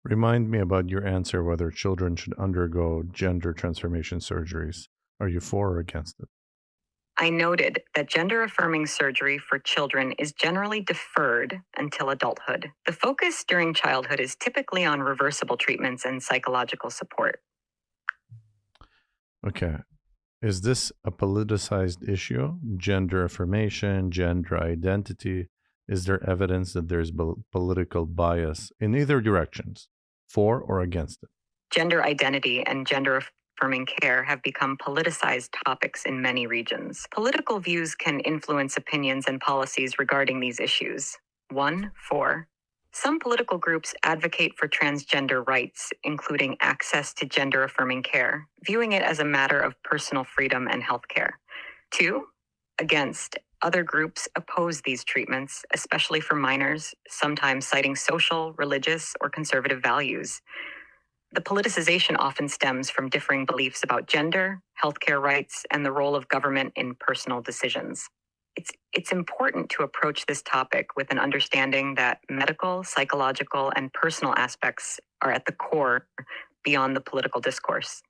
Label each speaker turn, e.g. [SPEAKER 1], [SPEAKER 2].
[SPEAKER 1] Remind me about your answer whether children should undergo gender transformation surgeries. Are you for or against it?
[SPEAKER 2] I noted that gender affirming surgery for children is generally deferred until adulthood. The focus during childhood is typically on reversible treatments and psychological support.
[SPEAKER 1] Okay. Is this a politicized issue? Gender affirmation, gender identity? Is there evidence that there's political bias in either directions, for or against it?
[SPEAKER 2] Gender identity and gender affirming care have become politicized topics in many regions. Political views can influence opinions and policies regarding these issues. 1. 4. Some political groups advocate for transgender rights, including access to gender affirming care, viewing it as a matter of personal freedom and healthcare. 2. Against. Other groups oppose these treatments, especially for minors, sometimes citing social, religious, or conservative values. The politicization often stems from differing beliefs about gender, healthcare rights, and the role of government in personal decisions. It's important to approach this topic with an understanding that medical, psychological, and personal aspects are at the core beyond the political discourse.